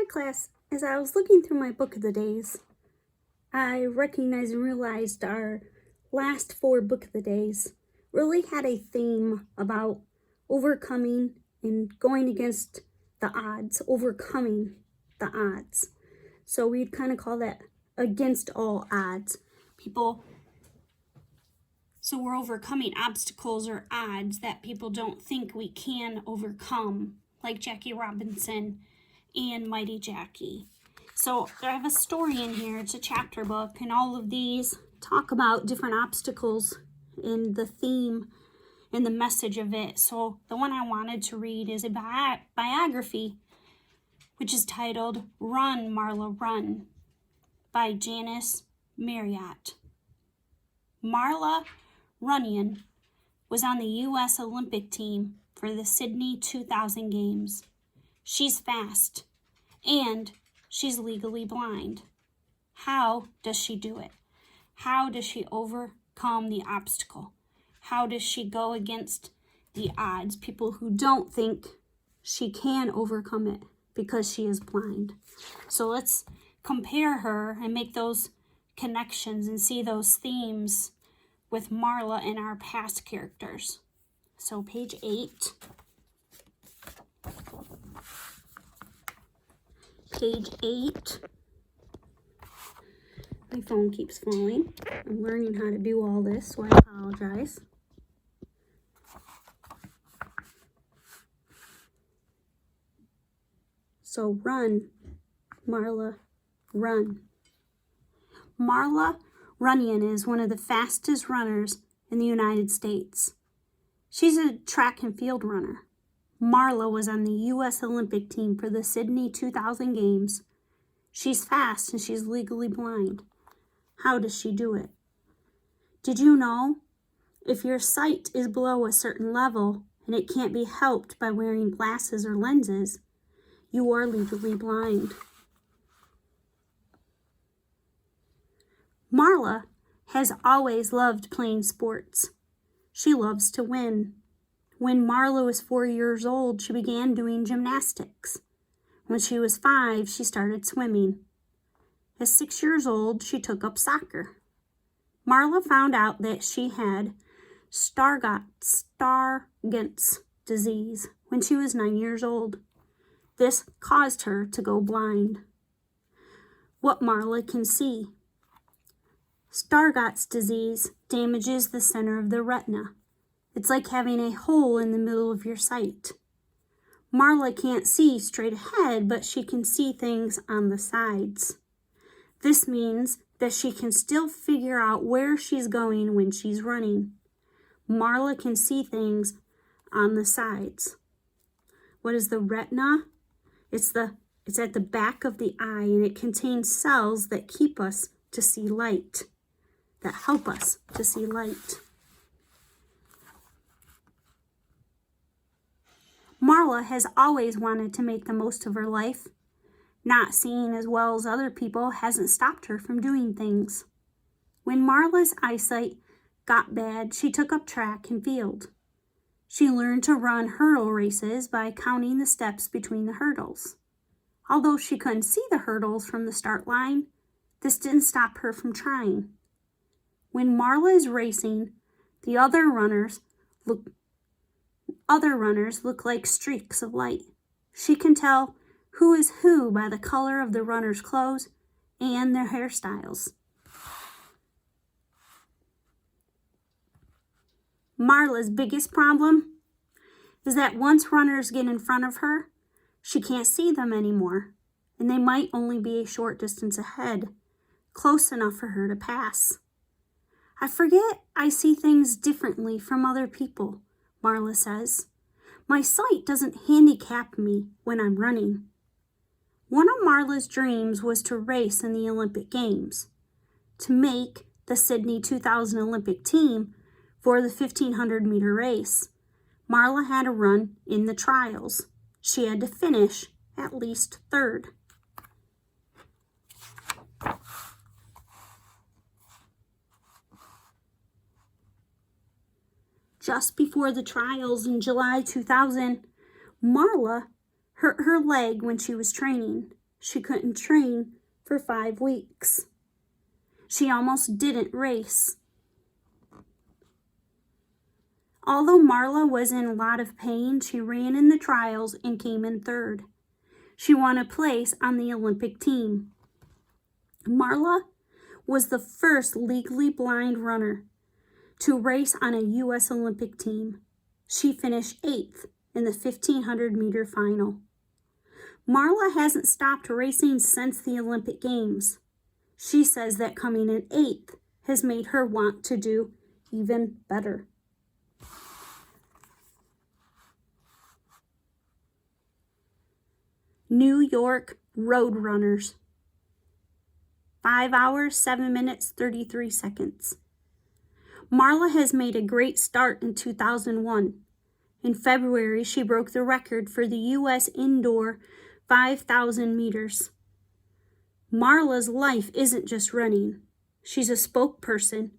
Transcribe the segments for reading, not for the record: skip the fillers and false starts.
Hi class, as I was looking through my book of the days, I recognized and realized our last 4 book of the days really had a theme about overcoming and going against the odds, overcoming the odds. So we'd kind of call that against all odds. So we're overcoming obstacles or odds that people don't think we can overcome, like Jackie Robinson and Mighty Jackie. So I have a story in here. It's a chapter book, and all of these talk about different obstacles and the theme and the message of it. So the one I wanted to read is a biography, which is titled Run, Marla, Run by Janice Marriott. Marla Runyan was on the U.S. Olympic team for the Sydney 2000 Games. She's fast, and she's legally blind. How does she do it? How does she overcome the obstacle? How does she go against the odds? People who don't think she can overcome it because she is blind. So let's compare her and make those connections and see those themes with Marla and our past characters. So page 8. Page 8. My phone keeps falling. I'm learning how to do all this, so I apologize. So run, Marla, run. Marla Runyan is one of the fastest runners in the United States. She's a track and field runner. Marla was on the U.S. Olympic team for the Sydney 2000 Games. She's fast and she's legally blind. How does she do it? Did you know? If your sight is below a certain level and it can't be helped by wearing glasses or lenses, you are legally blind. Marla has always loved playing sports. She loves to win. When Marla was 4 years old, she began doing gymnastics. When she was 5, she started swimming. At 6 years old, she took up soccer. Marla found out that she had Stargardt's disease when she was 9 years old. This caused her to go blind. What Marla can see. Stargardt's disease damages the center of the retina. It's like having a hole in the middle of your sight. Marla can't see straight ahead, but she can see things on the sides. This means that she can still figure out where she's going when she's running. Marla can see things on the sides. What is the retina? It's at the back of the eye, and it contains cells that keep us to see light, that help us to see light. Marla has always wanted to make the most of her life. Not seeing as well as other people hasn't stopped her from doing things. When Marla's eyesight got bad, she took up track and field. She learned to run hurdle races by counting the steps between the hurdles. Although she couldn't see the hurdles from the start line, this didn't stop her from trying. When Marla is racing, the other runners look like streaks of light. She can tell who is who by the color of the runner's clothes and their hairstyles. Marla's biggest problem is that once runners get in front of her, she can't see them anymore, and they might only be a short distance ahead, close enough for her to pass. I forget I see things differently from other people, Marla says. My sight doesn't handicap me when I'm running. One of Marla's dreams was to race in the Olympic Games. To make the Sydney 2000 Olympic team for the 1,500-meter race, Marla had to run in the trials. She had to finish at least third. Just before the trials in July 2000, Marla hurt her leg when she was training. she couldn't train for 5 weeks. She almost didn't race. Although Marla was in a lot of pain, she ran in the trials and came in 3rd. She won a place on the Olympic team. Marla was the first legally blind runner to race on a U.S. Olympic team. She finished 8th in the 1,500 meter final. Marla hasn't stopped racing since the Olympic Games. She says that coming in 8th has made her want to do even better. New York Road Runners. 5 hours, 7 minutes, 33 seconds. Marla has made a great start in 2001. In February, she broke the record for the U.S. indoor 5,000 meters. Marla's life isn't just running. She's a spokesperson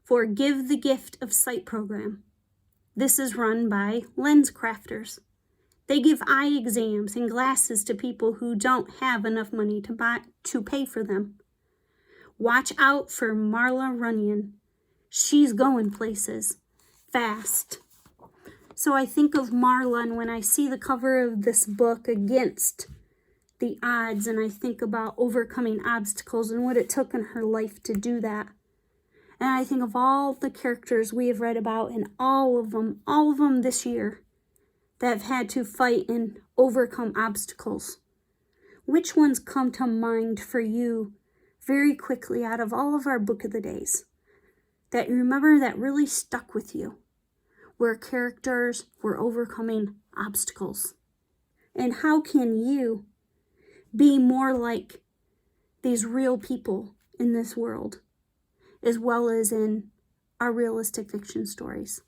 for Give the Gift of Sight program. This is run by LensCrafters. They give eye exams and glasses to people who don't have enough money to pay for them. Watch out for Marla Runyan. She's going places fast. So I think of Marla, and when I see the cover of this book against the odds, and I think about overcoming obstacles and what it took in her life to do that. And I think of all the characters we have read about, and all of them this year, that have had to fight and overcome obstacles. Which ones come to mind for you very quickly out of all of our book of the days that you remember that really stuck with you, where characters were overcoming obstacles? And how can you be more like these real people in this world, as well as in our realistic fiction stories?